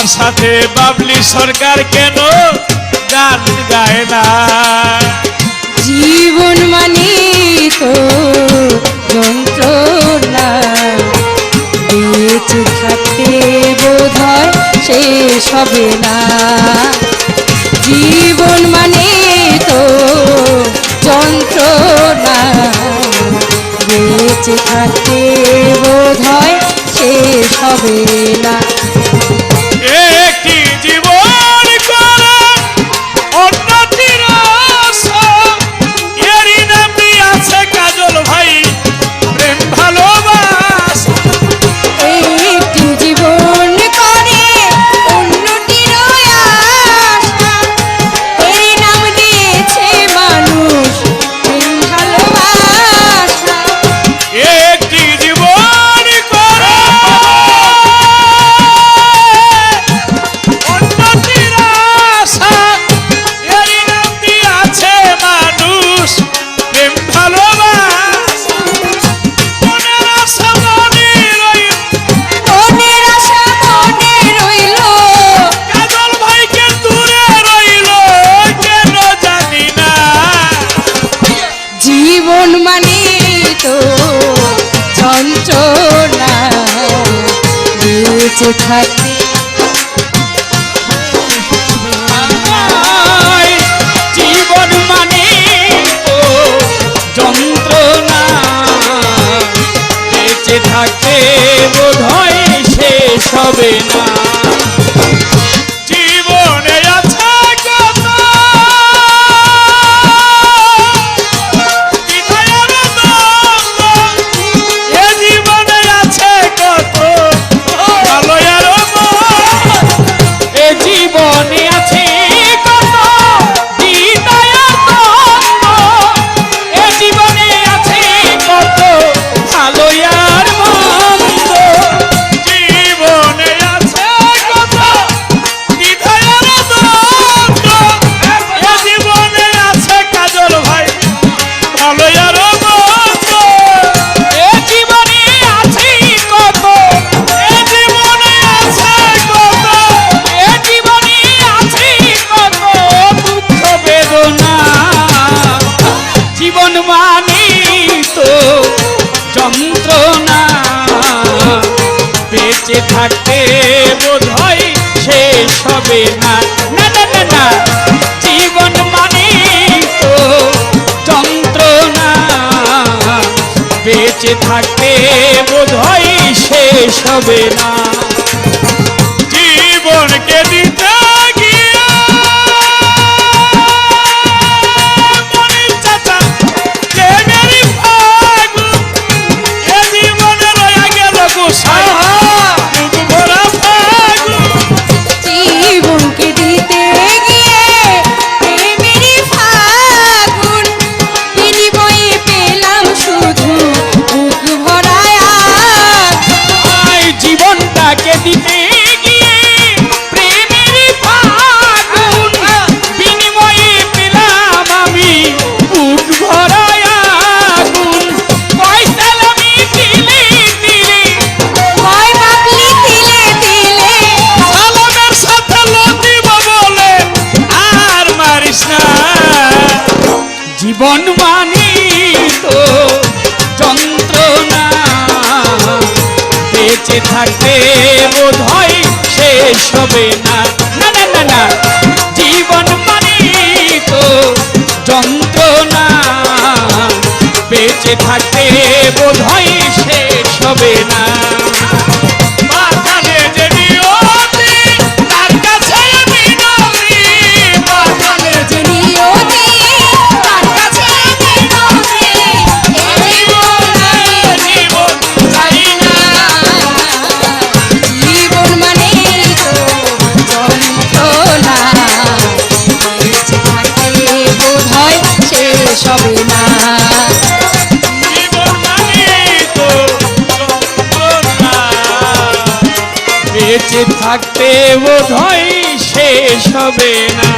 আমার সাথে বাবলি সরকার কেন গান গায় না? জীবন মানে তো যন্ত্রণা, বেঁচে থাকতে বোধ হয় শেষ হবে না। জীবন মানে তো যন্ত্রণা, বেঁচে থাকতে বোধ হয় শেষ হবে না। একটি জীবন করে অন্যটির আশা, এরই নাম আছে কাজল ভাই প্রেম ভালোবাসা। একটি জীবন করে অন্যটির আশা, এরই নাম দিয়েছে মানুষ প্রেম ভালোবাসা। একটি জীবন করে অন্যটির আশা, এরই নাম দিয়েছে মানুষ প্রেম ভালোবাসা। মনের আশা মনে রইল, মনের আশা মনে রইল, কাজল ভাইকে দূরে রইল কেন জানি না। জীবন মানে তো যন্ত্রণা, বেঁচে থাকতে জীবন মানে তো যন্ত্রণা, বেঁচে থাকতে বোধ হয় শেষ হবে না। জীবনে আছে কত বিধায়ের দ্বন্দ্ব, এ জীবনে আছে কত ভালো আর মন্দ। এ জীবনে আছে কত বিধায়ের দ্বন্দ্ব, এ জীবনে আছে কত ভালো আর মন্দ। জীবনে আছে কত বিধায়ের দ্বন্দ্ব, এ জীবনে আছে কাজল ভাই ভালো আর মন্দ। এ জীবনে আছে কত, এ জীবনে আছে কত, এ জীবনে আছে কত দুঃখ বেদনা। জীবন মানে তো যন্ত্রণা, বেঁচে থাকতে বোধ হয় শেষ হবে না। না না না না, জীবন মানে তো যন্ত্রণা, বেঁচে থাকতে বোধ হয় শেষ হবে না। জীবনকে দিতে গিয়ে মনির চাচা প্রেমেরই ফাগুন, এ জীবনে রয়ে গেল গোসাই বুক ভরা ফাগুন। জীবনকে দিতে গিয়ে প্রেমেরই ফাগুন, বিনিময়ে পেলাম শুধু বুক ভরা আগুন। জীবনটাকে দিতে গিয়ে প্রেমেরই ফাগুন, বিনিময়ে পেলাম আমি বুক ভরা আগুন। কয় সালামি দিলে দিলে, কয় বাবলি তিলে তিলে, সালামের সাথে লতিব বলে আর মারিস না। জীবন মানে তো যন্ত্রণা, বেঁচে থাকতে বোধ হয় শেষ হবে না। না না না না, জীবন মানে তো যন্ত্রণা, বেঁচে থাকতে বোধ হয় শেষ হবে না। বাগানে যে নিয়তি, তার কাছে মিনতি, বাগানে যে নিয়তি তার কাছে মিনতি, এ জীবন চাই না। জীবন মানে তো যন্ত্রণা, বেঁচে থাকতে বোধ হয় শেষ হবে না। জীবন মানে তো যন্ত্রণা, বেঁচে থাকতে বোধ হয় শেষ হবে না।